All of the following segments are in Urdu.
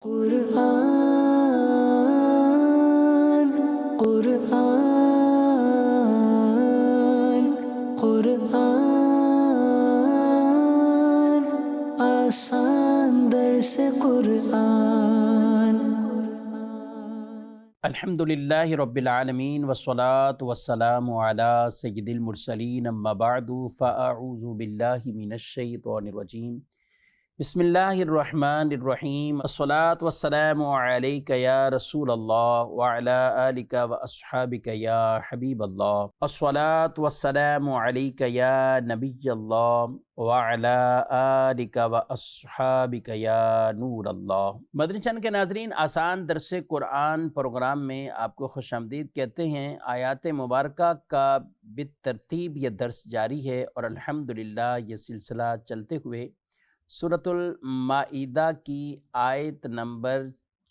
قرآن قرآن قرآن آسان درس قرآن۔ الحمدللہ رب العالمین والصلاة والسلام علی سید المرسلین، اما بعد فاعوذ باللہ من الشیطان الرجیم، بسم اللہ الرحمن الرحیم، الصلاة والسلام علیک یا رسول اللہ وعلی آلک واصحابک یا حبیب اللہ، الصلاة والسلام علیک یا نبی اللہ وعلی آلک واصحابک یا نور اللہ۔ مدنی چینل کے ناظرین، آسان درس قرآن پروگرام میں آپ کو خوش آمدید کہتے ہیں۔ آیات مبارکہ کا بالترتیب یہ درس جاری ہے اور الحمدللہ یہ سلسلہ چلتے ہوئے سورۃ المائدہ کی آیت نمبر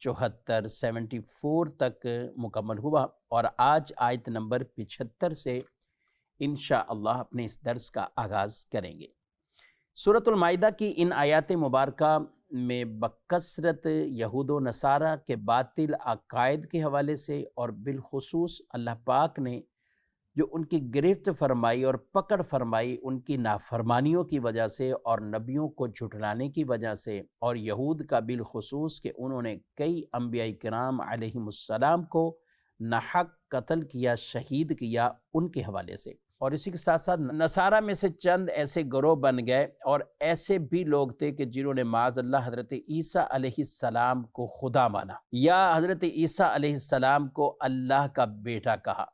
74 تک مکمل ہوا، اور آج آیت نمبر 75 سے انشاءاللہ اپنے اس درس کا آغاز کریں گے۔ سورۃ المائدہ کی ان آیات مبارکہ میں بکثرت یہود و نصارہ کے باطل عقائد کے حوالے سے، اور بالخصوص اللہ پاک نے جو ان کی گرفت فرمائی اور پکڑ فرمائی ان کی نافرمانیوں کی وجہ سے اور نبیوں کو جھٹلانے کی وجہ سے، اور یہود کا بالخصوص کہ انہوں نے کئی انبیاء کرام علیہم السلام کو ناحق قتل کیا، شہید کیا، ان کے حوالے سے، اور اسی کے ساتھ ساتھ نصارہ میں سے چند ایسے گروہ بن گئے اور ایسے بھی لوگ تھے کہ جنہوں نے معاذ اللہ حضرت عیسیٰ علیہ السلام کو خدا مانا یا حضرت عیسیٰ علیہ السلام کو اللہ کا بیٹا کہا۔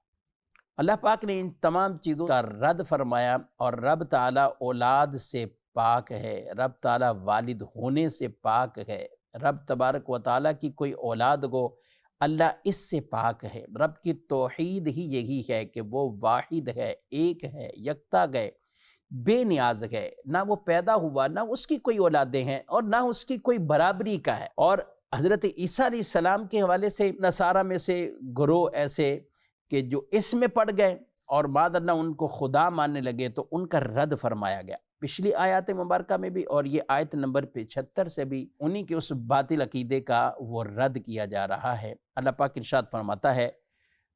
اللہ پاک نے ان تمام چیزوں کا رد فرمایا، اور رب تعالیٰ اولاد سے پاک ہے، رب تعالیٰ والد ہونے سے پاک ہے، رب تبارک و تعالیٰ کی کوئی اولاد ہو، اللہ اس سے پاک ہے۔ رب کی توحید ہی یہی ہے کہ وہ واحد ہے، ایک ہے، یکتا ہے، بے نیاز ہے، نہ وہ پیدا ہوا، نہ اس کی کوئی اولادیں ہیں، اور نہ اس کی کوئی برابری کا ہے۔ اور حضرت عیسیٰ علیہ السلام کے حوالے سے نصارہ میں سے گروہ ایسے کہ جو اس میں پڑ گئے اور بعد اللہ ان کو خدا ماننے لگے، تو ان کا رد فرمایا گیا پچھلی آیات مبارکہ میں بھی، اور یہ آیت نمبر 75 سے بھی انہی کے اس باطل عقیدے کا وہ رد کیا جا رہا ہے۔ اللہ پاک ارشاد فرماتا ہے،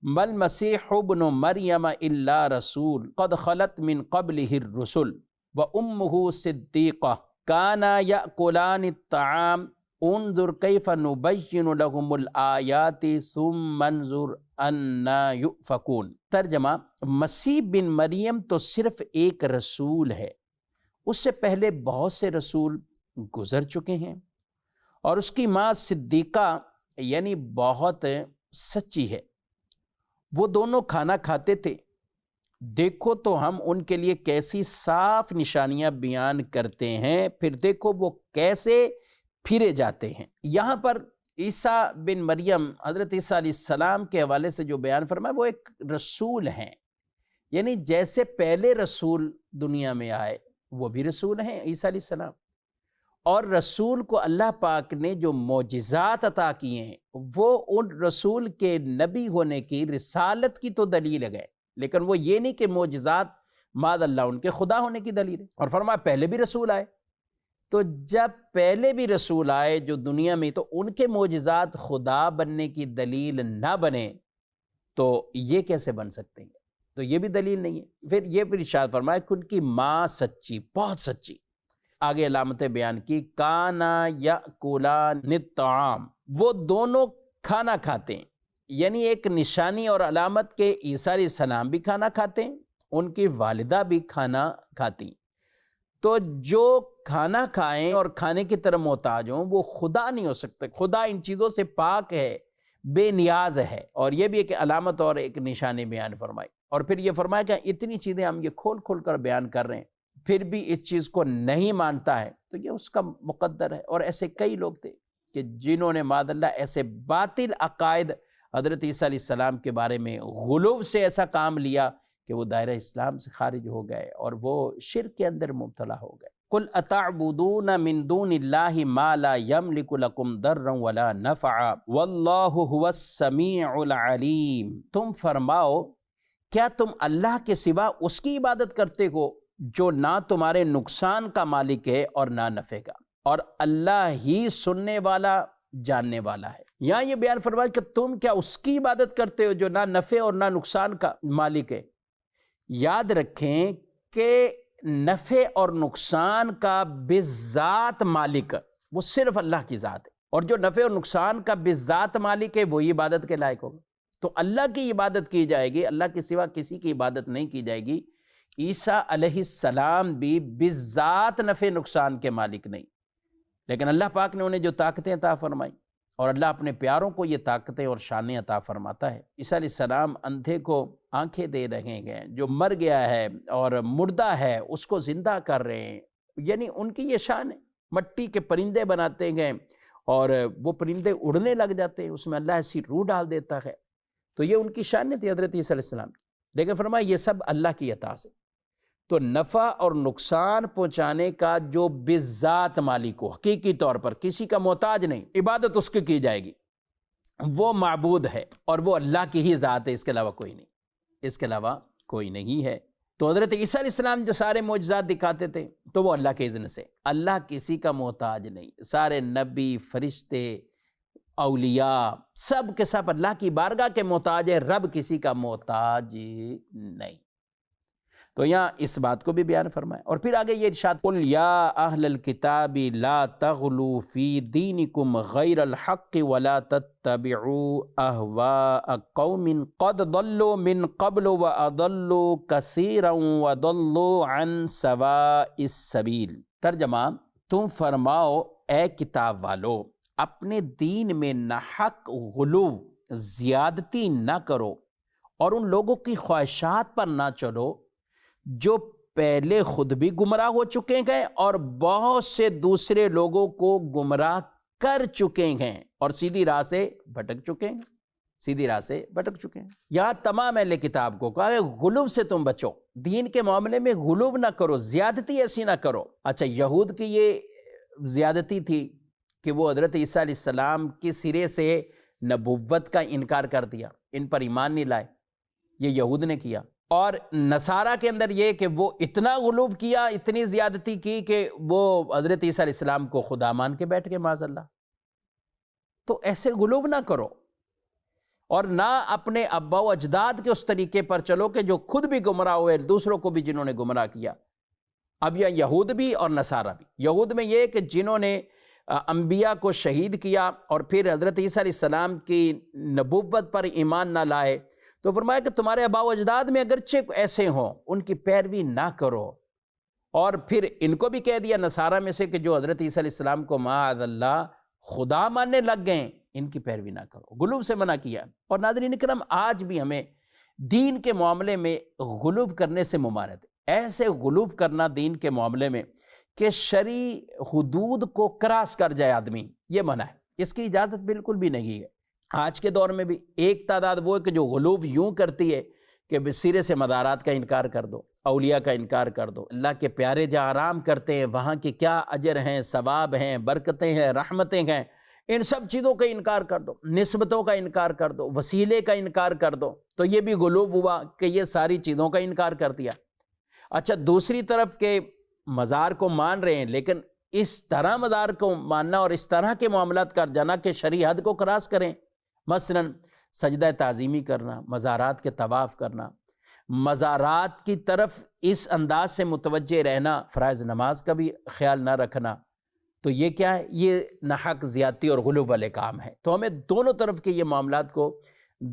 مَا الْمَسِيحُ ابْنُ مَرْيَمَ إِلَّا رَسُولٌ قَدْ خَلَتْ مِن قَبْلِهِ الرُّسُلُ وَأُمُّهُ صِدِّيقَةٌ كَانَا يَأْكُلَانِ الطَّعَامَ انظر کیف نبین لہم الآیات ثم انظر انا یؤفکون۔ ترجمہ، مسیح بن مریم تو صرف ایک رسول ہے، اس سے پہلے بہت سے رسول گزر چکے ہیں، اور اس کی ماں صدیقہ یعنی بہت سچی ہے، وہ دونوں کھانا کھاتے تھے۔ دیکھو تو ہم ان کے لیے کیسی صاف نشانیاں بیان کرتے ہیں، پھر دیکھو وہ کیسے پھرے جاتے ہیں۔ یہاں پر عیسیٰ بن مریم حضرت عیسیٰ علیہ السلام کے حوالے سے جو بیان فرمایا وہ ایک رسول ہیں، یعنی جیسے پہلے رسول دنیا میں آئے وہ بھی رسول ہیں عیسیٰ علیہ السلام، اور رسول کو اللہ پاک نے جو معجزات عطا کیے ہیں وہ ان رسول کے نبی ہونے کی، رسالت کی تو دلیل ہے، لیکن وہ یہ نہیں کہ معجزات معاذ اللہ ان کے خدا ہونے کی دلیل ہے۔ اور فرمایا پہلے بھی رسول آئے، تو جب پہلے بھی رسول آئے جو دنیا میں، تو ان کے معجزات خدا بننے کی دلیل نہ بنے تو یہ کیسے بن سکتے ہیں؟ تو یہ بھی دلیل نہیں ہے۔ پھر یہ بھی ارشاد فرمایا کہ ان کی ماں سچی، بہت سچی۔ آگے علامتیں بیان کی، کانا یاکلان الطعام، وہ دونوں کھانا کھاتے ہیں، یعنی ایک نشانی اور علامت کے عیسیٰ علیہ السلام بھی کھانا کھاتے ہیں، ان کی والدہ بھی کھانا کھاتی۔ تو جو کھانا کھائیں اور کھانے کی طرف محتاج ہوں وہ خدا نہیں ہو سکتے، خدا ان چیزوں سے پاک ہے، بے نیاز ہے، اور یہ بھی ایک علامت اور ایک نشانی بیان فرمائی۔ اور پھر یہ فرمایا کہ اتنی چیزیں ہم یہ کھول کھول کر بیان کر رہے ہیں، پھر بھی اس چیز کو نہیں مانتا ہے تو یہ اس کا مقدر ہے۔ اور ایسے کئی لوگ تھے کہ جنہوں نے معاذ اللہ ایسے باطل عقائد حضرت عیسیٰ علیہ السلام کے بارے میں غلو سے ایسا کام لیا کہ وہ دائرہ اسلام سے خارج ہو گئے اور وہ شرک کے اندر مبتلا ہو گئے۔ قُلْ أَتَعْبُدُونَ مِن دُونِ اللَّهِ مَا لَا يَمْلِكُ لَكُمْ ضَرًّا وَلَا نَفْعًا وَاللَّهُ هُوَ السَّمِيعُ الْعَلِيمُ۔ تم فرماؤ، کیا تم اللہ کے سوا اس کی عبادت کرتے ہو جو نہ تمہارے نقصان کا مالک ہے اور نہ نفع کا، اور اللہ ہی سننے والا جاننے والا ہے۔ یہاں یہ بیان فرمایا کہ تم کیا اس کی عبادت کرتے ہو جو نہ نفع اور نہ نقصان کا مالک ہے۔ یاد رکھیں کہ نفع اور نقصان کا بذات مالک وہ صرف اللہ کی ذات ہے، اور جو نفع اور نقصان کا بذات مالک ہے وہی عبادت کے لائق ہوگا۔ تو اللہ کی عبادت کی جائے گی، اللہ کے سوا کسی کی عبادت نہیں کی جائے گی۔ عیسیٰ علیہ السلام بھی بذات نفع نقصان کے مالک نہیں، لیکن اللہ پاک نے انہیں جو طاقتیں عطا فرمائی، اور اللہ اپنے پیاروں کو یہ طاقتیں اور شانیں عطا فرماتا ہے۔ عیسیٰ علیہ السلام اندھے کو آنکھیں دے رہے ہیں، جو مر گیا ہے اور مردہ ہے اس کو زندہ کر رہے ہیں، یعنی ان کی یہ شان ہے۔ مٹی کے پرندے بناتے ہیں اور وہ پرندے اڑنے لگ جاتے ہیں، اس میں اللہ ایسی روح ڈال دیتا ہے، تو یہ ان کی شان تھی حضرت عیسیٰ علیہ السلام کی۔ لیکن فرمایا یہ سب اللہ کی عطا سے، تو نفع اور نقصان پہنچانے کا جو بذات مالک ہو، حقیقی طور پر کسی کا محتاج نہیں، عبادت اس کی جائے گی، وہ معبود ہے اور وہ اللہ کی ہی ذات ہے، اس کے علاوہ کوئی نہیں، اس کے علاوہ کوئی نہیں ہے۔ تو حضرت عیسیٰ علیہ السلام جو سارے معجزات دکھاتے تھے تو وہ اللہ کے اذن سے، اللہ کسی کا محتاج نہیں، سارے نبی، فرشتے، اولیاء سب کے سب اللہ کی بارگاہ کے محتاج ہے، رب کسی کا محتاج نہیں۔ تو یہاں اس بات کو بھی بیان فرمایا، اور پھر آگے یہ ارشاد قل یا اہل الکتاب لا تغلوا فی دینکم غیر الحق ولا تتبعوا اہواء قوم قد ضلوا من قبل واضلوا کثیرا وضلوا عن سواء السبیل۔ ترجمہ، تم فرماؤ اے کتاب والو اپنے دین میں ناحق غلو، زیادتی نہ کرو، اور ان لوگوں کی خواہشات پر نہ چلو جو پہلے خود بھی گمراہ ہو چکے ہیں اور بہت سے دوسرے لوگوں کو گمراہ کر چکے ہیں اور سیدھی راہ سے بھٹک چکے ہیں، سیدھی راہ سے بھٹک چکے ہیں۔ یہاں تمام اہل کتاب کو کہا ہے غلو سے تم بچو، دین کے معاملے میں غلو نہ کرو، زیادتی ایسی نہ کرو۔ اچھا، یہود کی یہ زیادتی تھی کہ وہ حضرت عیسیٰ علیہ السلام کی سرے سے نبوت کا انکار کر دیا، ان پر ایمان نہیں لائے، یہ یہود نے کیا۔ اور نصارہ کے اندر یہ کہ وہ اتنا غلو کیا، اتنی زیادتی کی کہ وہ حضرت عیسیٰ علیہ السلام کو خدا مان کے بیٹھ گئے معاذ اللہ۔ تو ایسے غلو نہ کرو، اور نہ اپنے ابا و اجداد کے اس طریقے پر چلو کہ جو خود بھی گمراہ ہوئے، دوسروں کو بھی جنہوں نے گمراہ کیا۔ اب یہ یہود بھی اور نصارہ بھی۔ یہود میں یہ کہ جنہوں نے انبیاء کو شہید کیا اور پھر حضرت عیسیٰ علیہ السلام کی نبوت پر ایمان نہ لائے، تو فرمایا کہ تمہارے آباء و اجداد میں اگرچہ ایسے ہوں ان کی پیروی نہ کرو۔ اور پھر ان کو بھی کہہ دیا نصارہ میں سے کہ جو حضرت عیسیٰ علیہ السلام کو معاذ اللہ خدا ماننے لگ گئے، ان کی پیروی نہ کرو، غلو سے منع کیا۔ اور ناظرین اکرام، آج بھی ہمیں دین کے معاملے میں غلو کرنے سے ممانعت ہے۔ ایسے غلو کرنا دین کے معاملے میں کہ شرعی حدود کو کراس کر جائے آدمی، یہ منع ہے، اس کی اجازت بالکل بھی نہیں ہے۔ آج کے دور میں بھی ایک تعداد وہ ہے کہ جو غلو یوں کرتی ہے کہ سرے سے مدارات کا انکار کر دو، اولیاء کا انکار کر دو، اللہ کے پیارے جہاں آرام کرتے ہیں وہاں کے کیا اجر ہیں، ثواب ہیں، برکتیں ہیں، رحمتیں ہیں، ان سب چیزوں کا انکار کر دو، نسبتوں کا انکار کر دو، وسیلے کا انکار کر دو، تو یہ بھی غلو ہوا کہ یہ ساری چیزوں کا انکار کر دیا۔ اچھا، دوسری طرف کے مزار کو مان رہے ہیں لیکن اس طرح مزار کو ماننا اور اس طرح کے معاملات کر جانا کہ شرعی حد کو کراس کریں، مثلا سجدہ تعظیمی کرنا، مزارات کے طواف کرنا، مزارات کی طرف اس انداز سے متوجہ رہنا، فرائض نماز کا بھی خیال نہ رکھنا، تو یہ کیا ہے؟ یہ ناحق زیادتی اور غلو والے کام ہے۔ تو ہمیں دونوں طرف کے یہ معاملات کو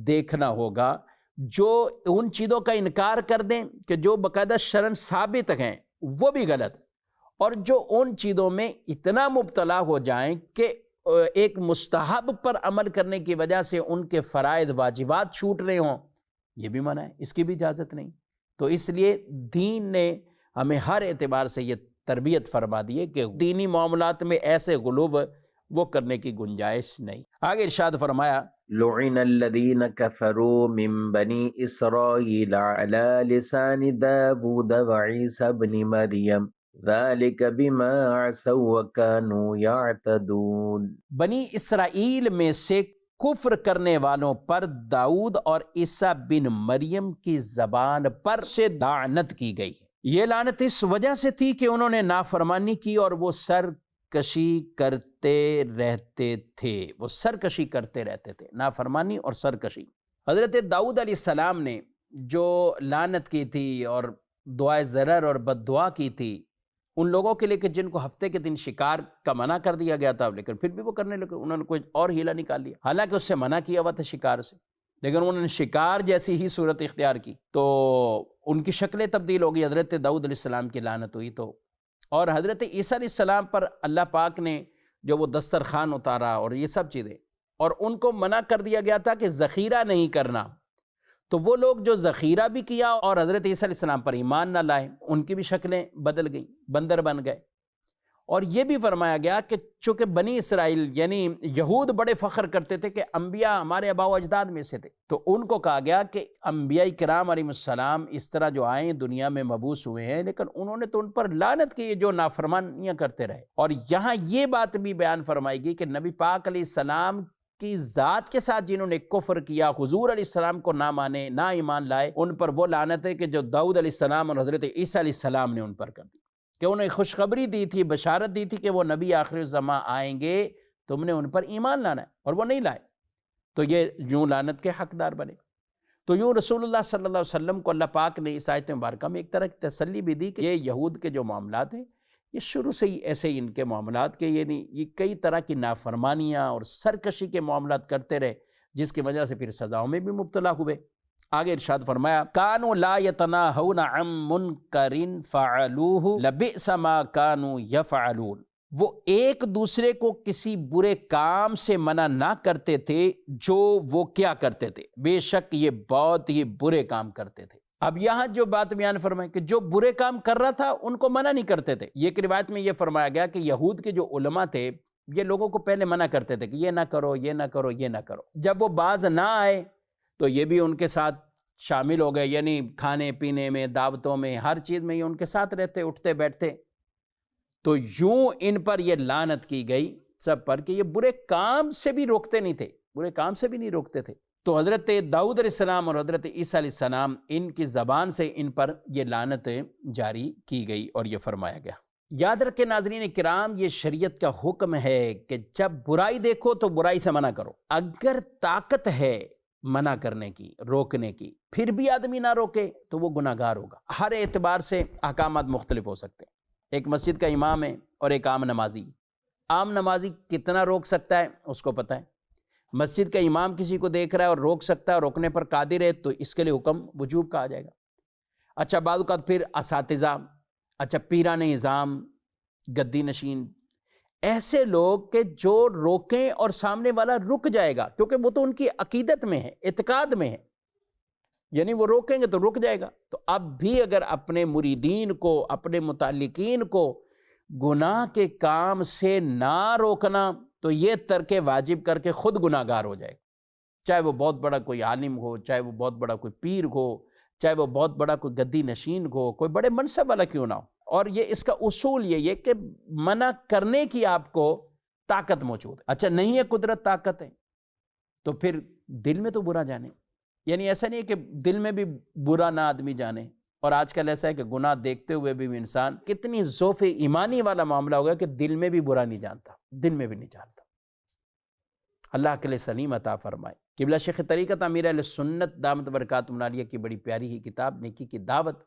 دیکھنا ہوگا۔ جو ان چیزوں کا انکار کر دیں کہ جو باقاعدہ شرعاً ثابت ہیں وہ بھی غلط، اور جو ان چیزوں میں اتنا مبتلا ہو جائیں کہ ایک مستحب پر عمل کرنے کی وجہ سے ان کے فرائض واجبات چھوٹ رہے ہوں، یہ بھی منع ہے، اس کی بھی اجازت نہیں۔ تو اس لیے دین نے ہمیں ہر اعتبار سے یہ تربیت فرما دی ہے کہ دینی معاملات میں ایسے غلو وہ کرنے کی گنجائش نہیں۔ آگے ارشاد فرمایا لعن الذین کفروا من بنی اسرائیل علی لسان داود وعیسی بن مریم ذالک بما عصوا وکانوا یعتدون۔ بنی اسرائیل میں سے کفر کرنے والوں پر داؤد اور عیسیٰ بن مریم کی زبان پر سے لعنت کی گئی ہے۔ یہ لعنت اس وجہ سے تھی کہ انہوں نے نافرمانی کی اور وہ سرکشی کرتے رہتے تھے، وہ سرکشی کرتے رہتے تھے، نافرمانی اور سرکشی۔ حضرت داؤد علیہ السلام نے جو لعنت کی تھی اور دعائے ضرر اور بد دعا کی تھی ان لوگوں کے لیے کہ جن کو ہفتے کے دن شکار کا منع کر دیا گیا تھا، لیکن پھر بھی وہ کرنے لگے، انہوں نے کوئی اور ہیلا نکال لیا، حالانکہ اس سے منع کیا ہوا تھا شکار سے، لیکن انہوں نے شکار جیسی ہی صورت اختیار کی تو ان کی شکلیں تبدیل ہو گئی، حضرت داؤد علیہ السلام کی لعنت ہوئی تو۔ اور حضرت عیسیٰ علیہ السلام پر اللہ پاک نے جو وہ دسترخوان اتارا اور یہ سب چیزیں، اور ان کو منع کر دیا گیا تھا کہ ذخیرہ نہیں کرنا، تو وہ لوگ جو ذخیرہ بھی کیا اور حضرت عیسیٰ علیہ السلام پر ایمان نہ لائے، ان کی بھی شکلیں بدل گئیں، بندر بن گئے۔ اور یہ بھی فرمایا گیا کہ چونکہ بنی اسرائیل یعنی یہود بڑے فخر کرتے تھے کہ انبیاء ہمارے آباء و اجداد میں سے تھے، تو ان کو کہا گیا کہ انبیاء کرام علیہ السلام اس طرح جو آئے دنیا میں مبعوث ہوئے ہیں، لیکن انہوں نے تو ان پر لعنت کی جو نافرمانیاں کرتے رہے۔ اور یہاں یہ بات بھی بیان فرمائی گئی کہ نبی پاک علیہ السلام کی ذات کے ساتھ جنہوں نے کفر کیا، حضور علیہ السلام کو نہ مانے، نہ ایمان لائے، ان پر وہ لعنت ہے کہ جو داؤد علیہ السلام اور حضرت عیسیٰ علیہ السلام نے ان پر کر دی، کہ انہیں خوشخبری دی تھی، بشارت دی تھی کہ وہ نبی آخر الزماں آئیں گے، تم نے ان پر ایمان لانا ہے، اور وہ نہیں لائے، تو یہ یوں لعنت کے حقدار بنے۔ تو یوں رسول اللہ صلی اللہ علیہ وسلم کو اللہ پاک نے اس آیت مبارکہ میں ایک طرح کی تسلی بھی دی کہ یہ یہود کے جو معاملات ہیں یہ شروع سے ہی ایسے ہی ان کے معاملات کے، یعنی یہ کئی طرح کی نافرمانیاں اور سرکشی کے معاملات کرتے رہے، جس کی وجہ سے پھر سزاؤں میں بھی مبتلا ہوئے۔ آگے ارشاد فرمایا کانوا لا یتناہون عن منکر فعلوہ لبئس ما کانوا یفعلون، وہ ایک دوسرے کو کسی برے کام سے منع نہ کرتے تھے جو وہ کیا کرتے تھے، بے شک یہ بہت ہی برے کام کرتے تھے۔ اب یہاں جو بات بیان فرمائے کہ جو برے کام کر رہا تھا ان کو منع نہیں کرتے تھے۔ یہ ایک روایت میں یہ فرمایا گیا کہ یہود کے جو علماء تھے یہ لوگوں کو پہلے منع کرتے تھے کہ یہ نہ کرو، یہ نہ کرو، یہ نہ کرو، جب وہ باز نہ آئے تو یہ بھی ان کے ساتھ شامل ہو گئے، یعنی کھانے پینے میں، دعوتوں میں، ہر چیز میں یہ ان کے ساتھ رہتے، اٹھتے بیٹھتے، تو یوں ان پر یہ لعنت کی گئی سب پر کہ یہ برے کام سے بھی روکتے نہیں تھے، برے کام سے بھی نہیں روکتے تھے۔ تو حضرت داؤد علیہ السلام اور حضرت عیسیٰ علیہ السلام ان کی زبان سے ان پر یہ لعنت جاری کی گئی اور یہ فرمایا گیا۔ یاد رکھیں ناظرین کرام، یہ شریعت کا حکم ہے کہ جب برائی دیکھو تو برائی سے منع کرو، اگر طاقت ہے منع کرنے کی، روکنے کی، پھر بھی آدمی نہ روکے تو وہ گناہ گار ہوگا۔ ہر اعتبار سے احکامات مختلف ہو سکتے ہیں، ایک مسجد کا امام ہے اور ایک عام نمازی، عام نمازی کتنا روک سکتا ہے اس کو پتہ ہے، مسجد کا امام کسی کو دیکھ رہا ہے اور روک سکتا ہے اور روکنے پر قادر ہے تو اس کے لیے حکم وجوب کا آ جائے گا۔ اچھا بعض اوقات پھر اساتذہ، اچھا پیران اعظام، گدی نشین، ایسے لوگ کہ جو روکیں اور سامنے والا رک جائے گا، کیونکہ وہ تو ان کی عقیدت میں ہے، اعتقاد میں ہے، یعنی وہ روکیں گے تو رک جائے گا۔ تو اب بھی اگر اپنے مریدین کو، اپنے متعلقین کو گناہ کے کام سے نہ روکنا تو یہ ترک واجب کر کے خود گناہ گار ہو جائے گا، چاہے وہ بہت بڑا کوئی عالم ہو، چاہے وہ بہت بڑا کوئی پیر ہو، چاہے وہ بہت بڑا کوئی گدی نشین ہو، کوئی بڑے منصب والا کیوں نہ ہو۔ اور یہ اس کا اصول یہ ہے کہ منع کرنے کی آپ کو طاقت موجود ہے۔ اچھا نہیں ہے قدرت، طاقت ہے تو پھر دل میں تو برا جانے، یعنی ایسا نہیں ہے کہ دل میں بھی برا نہ آدمی جانے۔ اور آج کل ایسا ہے کہ گناہ دیکھتے ہوئے بھی انسان کتنی ضعف ایمانی والا معاملہ ہوگا کہ دل میں بھی برا نہیں جانتا، دل میں بھی نہیں جانتا۔ اللہ کے لیے سلیم عطا فرمائے۔ قبلہ شیخ طریقت امیر اہل سنت دامت برکاتہ عالیہ کی بڑی پیاری ہی کتاب نیکی کی دعوت،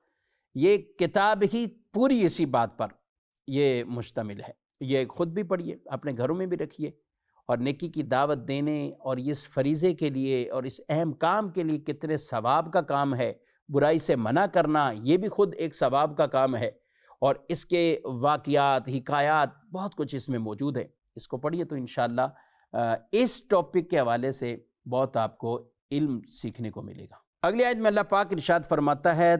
یہ کتاب ہی پوری اسی بات پر یہ مشتمل ہے، یہ خود بھی پڑھیے، اپنے گھروں میں بھی رکھیے، اور نیکی کی دعوت دینے اور اس فریضے کے لیے اور اس اہم کام کے لیے کتنے ثواب کا کام ہے، برائی سے منع کرنا یہ بھی خود ایک ثواب کا کام ہے، اور اس کے واقعات، حکایات بہت کچھ اس میں موجود ہے، اس کو پڑھیے تو انشاءاللہ اس ٹاپک کے حوالے سے بہت آپ کو علم سیکھنے کو ملے گا۔ اگلی آیت میں اللہ پاک ارشاد فرماتا ہے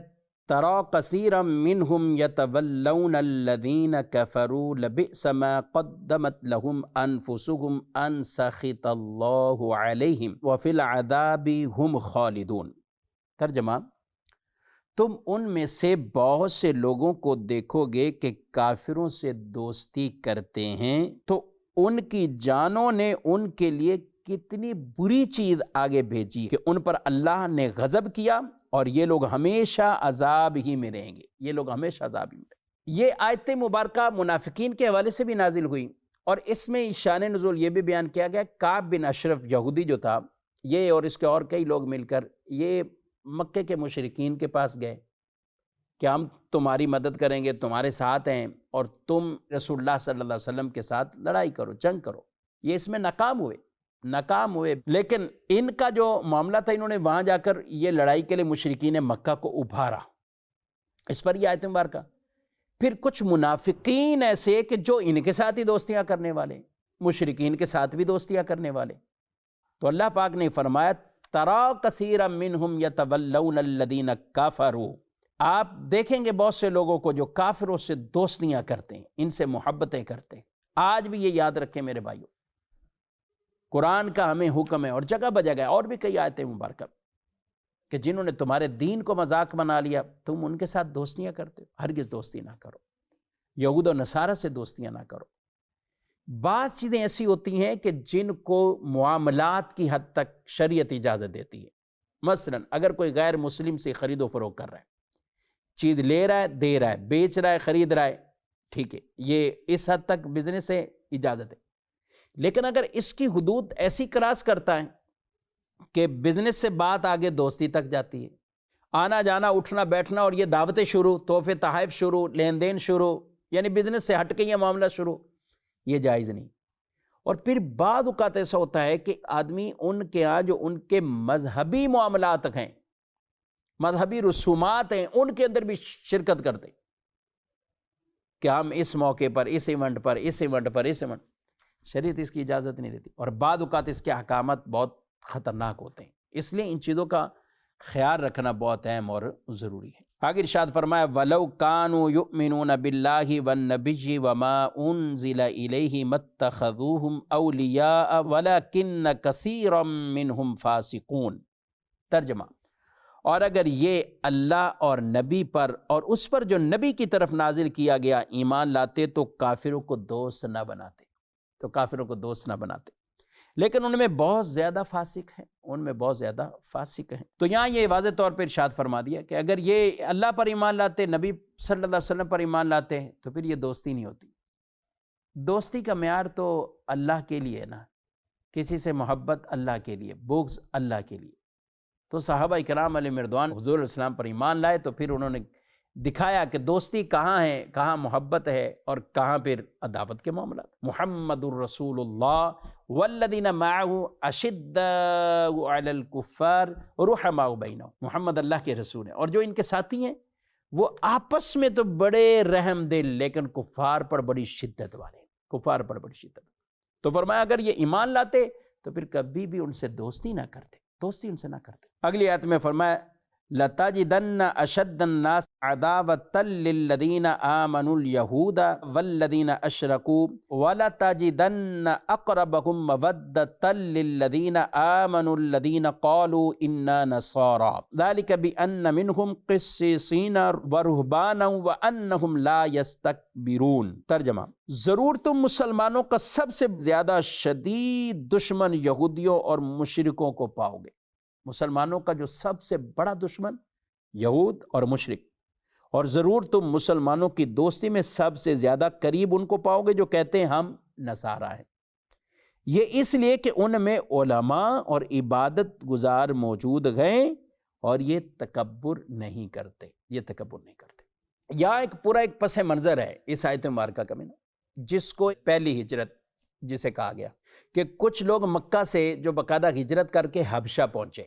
تَرَى كَثِيرًا مِّنْهُمْ يَتَوَلَّوْنَ الَّذِينَ كَفَرُوا لَبِئْسَ مَا قَدَّمَتْ لَهُمْ أَنفُسُهُمْ أَن سَخِطَ اللَّهُ عَلَيْهِمْ وَفِي الْعَذَابِ هُمْ خَالِدُونَ۔ ترجمہ، تم ان میں سے بہت سے لوگوں کو دیکھو گے کہ کافروں سے دوستی کرتے ہیں تو ان کی جانوں نے ان کے لیے کتنی بری چیز آگے بھیجی کہ ان پر اللہ نے غضب کیا اور یہ لوگ ہمیشہ عذاب ہی میں رہیں گے، یہ لوگ ہمیشہ عذاب ہی میں رہیں گے۔ یہ آیت مبارکہ منافقین کے حوالے سے بھی نازل ہوئی، اور اس میں شان نزول یہ بھی بیان کیا گیا، کعب بن اشرف یہودی جو تھا، یہ اور اس کے اور کئی لوگ مل کر یہ مکے کے مشرکین کے پاس گئے کہ ہم تمہاری مدد کریں گے، تمہارے ساتھ ہیں، اور تم رسول اللہ صلی اللہ علیہ وسلم کے ساتھ لڑائی کرو، جنگ کرو۔ یہ اس میں ناکام ہوئے، لیکن ان کا جو معاملہ تھا، انہوں نے وہاں جا کر یہ لڑائی کے لیے مشرکین مکہ کو ابھارا، اس پر یہ آیت مبارکہ۔ پھر کچھ منافقین ایسے کہ جو ان کے ساتھ ہی دوستیاں کرنے والے، مشرکین کے ساتھ بھی دوستیاں کرنے والے، تو اللہ پاک نے فرمایا ترا کثیرا منہم یتولون الذین کفروا، آپ دیکھیں گے بہت سے لوگوں کو جو کافروں سے دوستیاں کرتے ہیں، ان سے محبتیں کرتے ہیں۔ آج بھی یہ یاد رکھیں میرے بھائیوں، قرآن کا ہمیں حکم ہے، اور جگہ بجگہ اور بھی کئی آیتیں مبارکہ کہ جنہوں نے تمہارے دین کو مذاق بنا لیا، تم ان کے ساتھ دوستیاں کرتے ہو، ہرگز دوستی نہ کرو، یہود و نصارہ سے دوستیاں نہ کرو۔ بعض چیزیں ایسی ہوتی ہیں کہ جن کو معاملات کی حد تک شریعت اجازت دیتی ہے، مثلا اگر کوئی غیر مسلم سے خرید و فروخت کر رہا ہے، چیز لے رہا ہے، دے رہا ہے، بیچ رہا ہے، خرید رہا ہے، ٹھیک ہے، یہ اس حد تک بزنس سے اجازت ہے۔ لیکن اگر اس کی حدود ایسی کراس کرتا ہے کہ بزنس سے بات آگے دوستی تک جاتی ہے، آنا جانا اٹھنا بیٹھنا، اور یہ دعوتیں شروع، تحفے تحائف شروع، لین دین شروع، یعنی بزنس سے ہٹ کے یہ معاملہ شروع، یہ جائز نہیں۔ اور پھر بعض اوقات ایسا ہوتا ہے کہ آدمی ان کے ہاں جو ان کے مذہبی معاملات ہیں، مذہبی رسومات ہیں، ان کے اندر بھی شرکت کرتے کہ ہم اس موقع پر، اس ایونٹ پر، شریعت اس کی اجازت نہیں دیتی، اور بعض اوقات اس کے احکامات بہت خطرناک ہوتے ہیں، اس لیے ان چیزوں کا خیال رکھنا بہت اہم اور ضروری ہے۔ آگے ارشاد فرمایا وَلَوْ كَانُوا يُؤْمِنُونَ بِاللَّهِ وَالنَّبِيِّ وَمَا أُنزِلَ إِلَيْهِ مَا اتَّخَذُوهُمْ أَوْلِيَاءَ وَلَكِنَّ كَثِيرًا مِّنْهُمْ فَاسِقُونَ۔ ترجمہ، اور اگر یہ اللہ اور نبی پر اور اس پر جو نبی کی طرف نازل کیا گیا ایمان لاتے تو کافروں کو دوست نہ بناتے، لیکن ان میں بہت زیادہ فاسق ہیں، تو یہاں یہ واضح طور پر ارشاد فرما دیا کہ اگر یہ اللہ پر ایمان لاتے، نبی صلی اللہ علیہ وسلم پر ایمان لاتے ہیں، تو پھر یہ دوستی نہیں ہوتی۔ دوستی کا معیار تو اللہ کے لیے نا، کسی سے محبت اللہ کے لیے، بغض اللہ کے لیے۔ تو صحابہ کرام علیہ رضوان حضور علیہ السلام پر ایمان لائے تو پھر انہوں نے دکھایا کہ دوستی کہاں ہے، کہاں محبت ہے، اور کہاں پھر عداوت کے معاملات۔ محمد الرسول اللہ والذین معہ اشداء علی الکفار رحماء بینہم، محمد اللہ کے رسول ہیں، اور جو ان کے ساتھی ہیں وہ آپس میں تو بڑے رحم دل، لیکن کفار پر بڑی شدت والے، تو فرمایا اگر یہ ایمان لاتے تو پھر کبھی بھی ان سے دوستی نہ کرتے۔ اگلی آیت میں فرمایا لَتَجِدَنَّ أَشَدَّ النَّاسِ عَدَاوَةً لِّلَّذِينَ آمَنُوا الْيَهُودَ وَالَّذِينَ أَشْرَكُوا وَلَتَجِدَنَّ أَقْرَبَهُم مَّوَدَّةً لِّلَّذِينَ آمَنُوا الَّذِينَ قَالُوا إِنَّا نَصَارَىٰ ذَلِكَ بِأَنَّ مِنْهُمْ قِسِّيسِينَ وَرُهْبَانًا وَأَنَّهُمْ لَا يَسْتَكْبِرُونَ۔ ترجمہ، ضرور تم مسلمانوں کا سب سے زیادہ شدید دشمن یہودیوں اور مشرکوں کو پاؤ گے۔ مسلمانوں کا جو سب سے بڑا دشمن یہود اور مشرک، اور ضرور تم مسلمانوں کی دوستی میں سب سے زیادہ قریب ان کو پاؤ گے جو کہتے ہیں ہم نصارہ ہیں۔ یہ اس لیے کہ ان میں علماء اور عبادت گزار موجود ہیں اور یہ تکبر نہیں کرتے۔ یہاں ایک پس منظر ہے اس آیت مبارکہ کا، جس کو پہلی ہجرت جسے کہا گیا، کہ کچھ لوگ مکہ سے جو باقاعدہ ہجرت کر کے حبشہ پہنچے،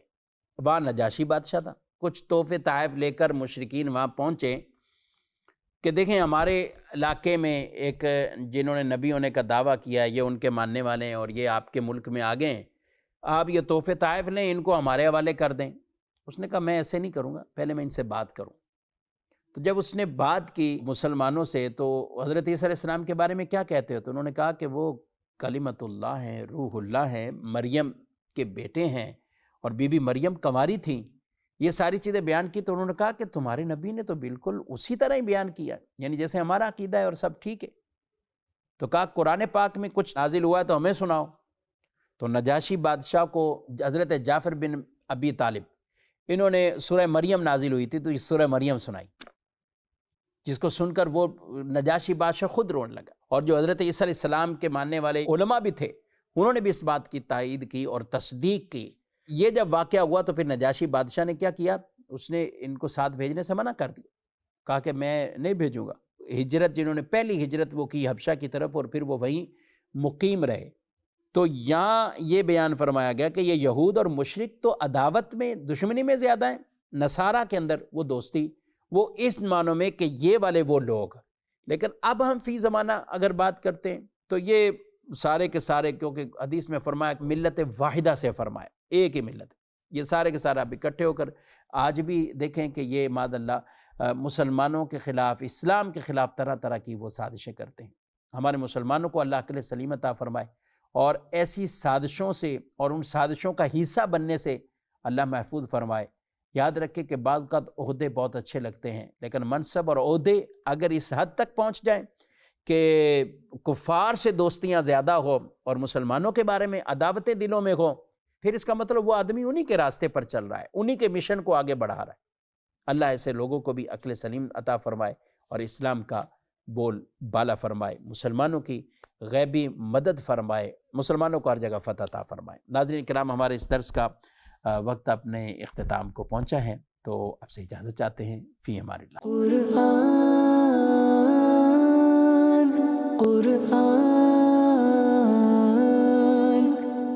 وہاں نجاشی بادشاہ تھا، کچھ تحفے تحائف لے کر مشرکین وہاں پہنچے کہ دیکھیں ہمارے علاقے میں ایک جنہوں نے نبی ہونے کا دعویٰ کیا ہے، یہ ان کے ماننے والے ہیں اور یہ آپ کے ملک میں آ گئے ہیں، آپ یہ تحفے تحائف لیں، ان کو ہمارے حوالے کر دیں۔ اس نے کہا میں ایسے نہیں کروں گا، پہلے میں ان سے بات کروں۔ تو جب اس نے بات کی مسلمانوں سے تو حضرت عیسیٰ علیہ السلام کے بارے میں کیا کہتے ہو؟ تو انہوں نے کہا کہ وہ کلمت اللہ ہیں، روح اللہ ہیں، مریم کے بیٹے ہیں، اور بی بی مریم کنواری تھیں، یہ ساری چیزیں بیان کی۔ تو انہوں نے کہا کہ تمہارے نبی نے تو بالکل اسی طرح ہی بیان کیا، یعنی جیسے ہمارا عقیدہ ہے اور سب ٹھیک ہے۔ تو کہا قرآن پاک میں کچھ نازل ہوا ہے تو ہمیں سناؤ۔ تو نجاشی بادشاہ کو حضرت جعفر بن ابی طالب، انہوں نے سورہ مریم نازل ہوئی تھی تو یہ سورہ مریم سنائی۔ جس کو سن کر وہ نجاشی بادشاہ خود رونے لگا، اور جو حضرت عیسیٰ علیہ السلام کے ماننے والے علماء بھی تھے انہوں نے بھی اس بات کی تائید کی اور تصدیق کی۔ یہ جب واقعہ ہوا تو پھر نجاشی بادشاہ نے کیا کیا، اس نے ان کو ساتھ بھیجنے سے منع کر دیا، کہا کہ میں نہیں بھیجوں گا۔ ہجرت جنہوں نے پہلی ہجرت وہ کی حبشہ کی طرف، اور پھر وہ وہیں مقیم رہے۔ تو یہاں یہ بیان فرمایا گیا کہ یہ یہود اور مشرک تو عداوت میں، دشمنی میں زیادہ ہیں، نصارہ کے اندر وہ دوستی، وہ اس معنوں میں کہ یہ والے وہ لوگ۔ لیکن اب ہم فی زمانہ اگر بات کرتے ہیں تو یہ سارے کے سارے، کیونکہ حدیث میں فرمایا کہ ملت واحدہ سے فرمایا، ایک ہی ملت، یہ سارے کے سارے اب اکٹھے ہو کر آج بھی دیکھیں کہ یہ معاذ اللہ مسلمانوں کے خلاف، اسلام کے خلاف طرح طرح کی وہ سازشیں کرتے ہیں۔ ہمارے مسلمانوں کو اللہ عقل سلیم عطا فرمائے، اور ایسی سازشوں سے اور ان سازشوں کا حصہ بننے سے اللہ محفوظ فرمائے۔ یاد رکھیں کہ بعض اوقات عہدے بہت اچھے لگتے ہیں، لیکن منصب اور عہدے اگر اس حد تک پہنچ جائیں کہ کفار سے دوستیاں زیادہ ہو اور مسلمانوں کے بارے میں عداوتیں دلوں میں ہوں، پھر اس کا مطلب وہ آدمی انہی کے راستے پر چل رہا ہے، انہی کے مشن کو آگے بڑھا رہا ہے۔ اللہ ایسے لوگوں کو بھی عقل سلیم عطا فرمائے اور اسلام کا بول بالا فرمائے، مسلمانوں کی غیبی مدد فرمائے، مسلمانوں کو ہر جگہ فتح عطا فرمائے۔ ناظرین کرام، ہمارے اس درس کا وقت اپنے اختتام کو پہنچا ہے، تو اب سے اجازت چاہتے ہیں۔ فی امان اللہ۔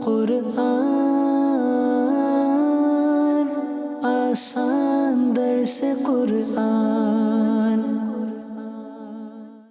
قرآن آسان درس قرآن